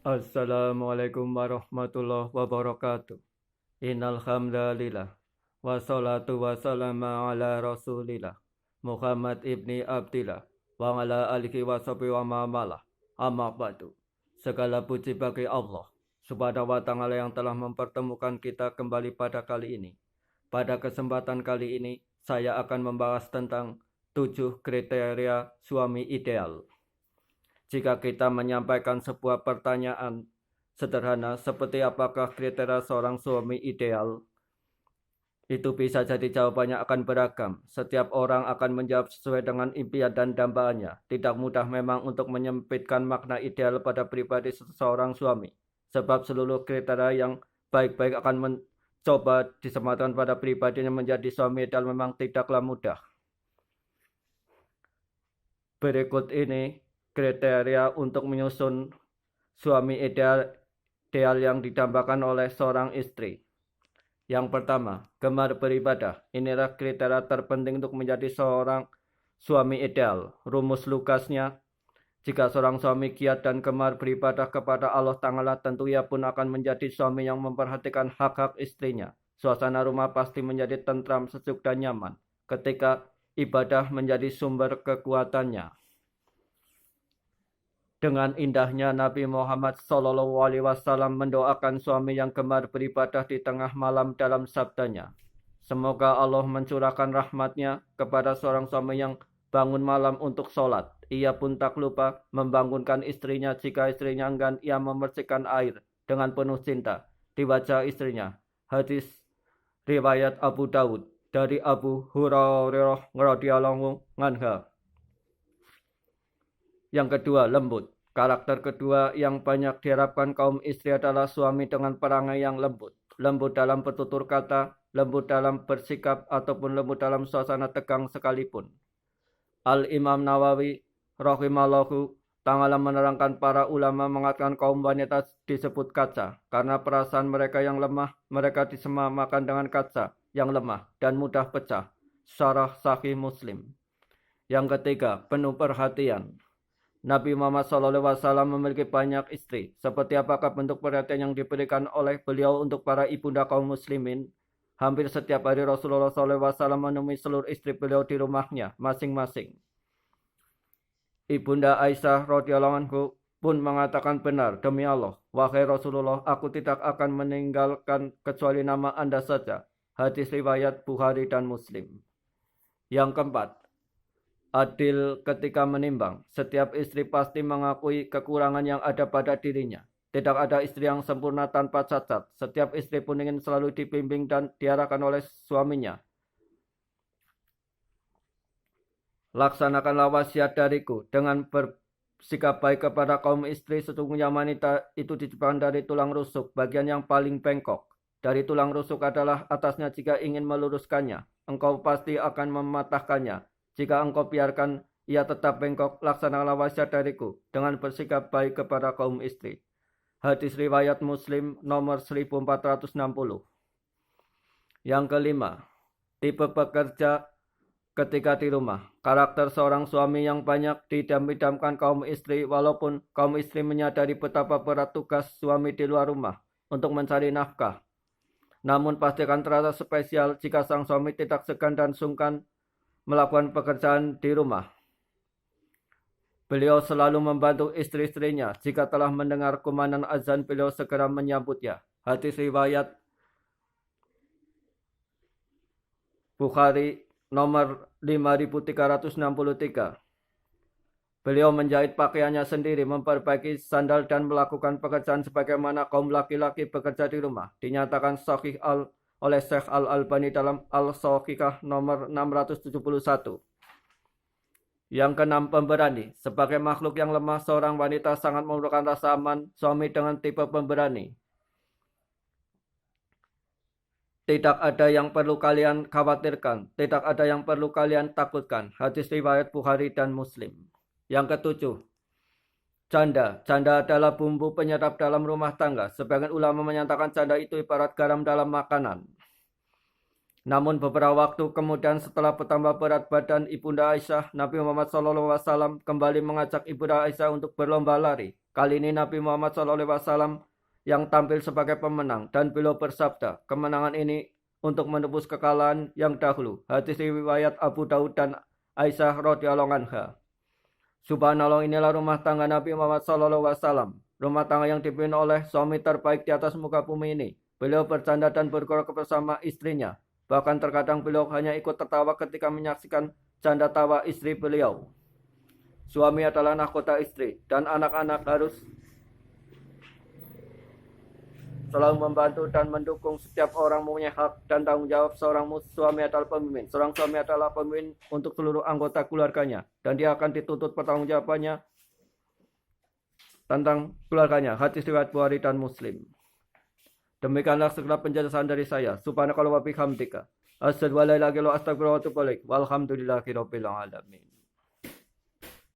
Assalamualaikum warahmatullahi wabarakatuh. Innal hamdalillah wassalatu wassalamu ala Rasulillah Muhammad ibni Abdillah wa ala alihi washabihi wa mamalah. Amma ba'du. Segala puji bagi Allah Subhanahu wa taala yang telah mempertemukan kita kembali pada kali ini. Pada kesempatan kali ini saya akan membahas tentang 7 kriteria suami ideal. Jika kita menyampaikan sebuah pertanyaan sederhana seperti apakah kriteria seorang suami ideal, itu bisa jadi jawabannya akan beragam. Setiap orang akan menjawab sesuai dengan impian dan dambaannya. Tidak mudah memang untuk menyempitkan makna ideal pada pribadi seorang suami. Sebab seluruh kriteria yang baik-baik akan mencoba disematkan pada pribadinya menjadi suami ideal memang tidaklah mudah. Berikut ini kriteria untuk menyusun suami ideal yang didambakan oleh seorang istri. Yang pertama, gemar beribadah. Inilah kriteria terpenting untuk menjadi seorang suami ideal. Rumus Lukasnya, jika seorang suami giat dan gemar beribadah kepada Allah Ta'ala, tentu ia pun akan menjadi suami yang memperhatikan hak-hak istrinya. Suasana rumah pasti menjadi tentram, sejuk, dan nyaman ketika ibadah menjadi sumber kekuatannya. Dengan indahnya Nabi Muhammad SAW mendoakan suami yang gemar beribadah di tengah malam dalam sabdanya. Semoga Allah mencurahkan rahmatnya kepada seorang suami yang bangun malam untuk sholat. Ia pun tak lupa membangunkan istrinya jika istrinya enggan, ia membersihkan air dengan penuh cinta di wajah istrinya. Hadis riwayat Abu Dawud dari Abu Hurairah radhiyallahu anhu. Yang kedua, lembut. Karakter kedua yang banyak diharapkan kaum istri adalah suami dengan perangai yang lembut. Lembut dalam bertutur kata, lembut dalam bersikap, ataupun lembut dalam suasana tegang sekalipun. Al-Imam Nawawi rahimallahu ta'ala menerangkan para ulama mengatakan kaum wanita disebut kaca. Karena perasaan mereka yang lemah, mereka disamakan dengan kaca yang lemah dan mudah pecah. Syarah Sahih Muslim. Yang ketiga, penuh perhatian. Nabi Muhammad SAW memiliki banyak istri. Seperti apakah bentuk perhatian yang diberikan oleh beliau untuk para ibunda kaum muslimin? Hampir setiap hari Rasulullah SAW menemui seluruh istri beliau di rumahnya masing-masing. Ibunda Aisyah radhiyallahu anhu pun mengatakan benar, demi Allah, wahai Rasulullah, aku tidak akan meninggalkan kecuali nama Anda saja. Hadis riwayat Bukhari dan Muslim. Yang keempat, adil ketika menimbang. Setiap istri pasti mengakui kekurangan yang ada pada dirinya. Tidak ada istri yang sempurna tanpa cacat. Setiap istri pun ingin selalu dibimbing dan diarahkan oleh suaminya. Laksanakanlah wasiat dariku dengan bersikap baik kepada kaum istri. Sesungguhnya wanita itu diciptakan dari tulang rusuk, bagian yang paling bengkok. Dari tulang rusuk adalah atasnya jika ingin meluruskannya. Engkau pasti akan mematahkannya. Jika engkau biarkan ia tetap bengkok, laksanakanlah wasiat dariku dengan bersikap baik kepada kaum istri. Hadis riwayat Muslim nomor 1460. Yang kelima, tipe pekerja ketika di rumah. Karakter seorang suami yang banyak didam-damkan kaum istri, walaupun kaum istri menyadari betapa berat tugas suami di luar rumah untuk mencari nafkah. Namun pasti akan terasa spesial jika sang suami tidak segan dan sungkan melakukan pekerjaan di rumah. Beliau selalu membantu istri-istrinya. Jika telah mendengar kumandang azan, beliau segera menyambutnya. Hadis riwayat Bukhari nomor 5363. Beliau menjahit pakaiannya sendiri, memperbaiki sandal dan melakukan pekerjaan sebagaimana kaum laki-laki bekerja di rumah. Dinyatakan sahih oleh Syekh Al-Albani dalam Al-Sahihah nomor 671. Yang keenam, pemberani. Sebagai makhluk yang lemah, seorang wanita sangat memerlukan rasa aman suami dengan tipe pemberani. Tidak ada yang perlu kalian khawatirkan. Tidak ada yang perlu kalian takutkan. Hadis riwayat Bukhari dan Muslim. Yang ketujuh, janda. Janda adalah bumbu penyedap dalam rumah tangga. Sebagian ulama menyatakan janda itu ibarat garam dalam makanan. Namun beberapa waktu kemudian setelah bertambah berat badan Ibunda Aisyah, Nabi Muhammad SAW kembali mengajak Ibunda Aisyah untuk berlomba lari. Kali ini Nabi Muhammad SAW yang tampil sebagai pemenang dan beliau bersabda, kemenangan ini untuk menebus kekalahan yang dahulu. Hadis riwayat Abu Daud dan Aisyah radhiyallahu anha. Subhanallah, inilah rumah tangga Nabi Muhammad SAW. Rumah tangga yang dipimpin oleh suami terbaik di atas muka bumi ini. Beliau bercanda dan bergurau bersama istrinya. Bahkan terkadang beliau hanya ikut tertawa ketika menyaksikan canda tawa istri beliau. Suami adalah nahkota istri dan anak-anak harus selalu membantu dan mendukung setiap orang mempunyai hak dan tanggung jawab. Seorang suami adalah pemimpin. Seorang suami adalah pemimpin untuk seluruh anggota keluarganya dan dia akan dituntut pertanggungjawabannya tentang keluarganya. Hadis riwayat Bukhari dan Muslim. Demikianlah segala penjelasan dari saya. Subhanakallah wa bihamdika. Asyhadu an la ilaha illallah, astaghfiruka wa atubu ilaik. Walhamdulillahirabbil alamin.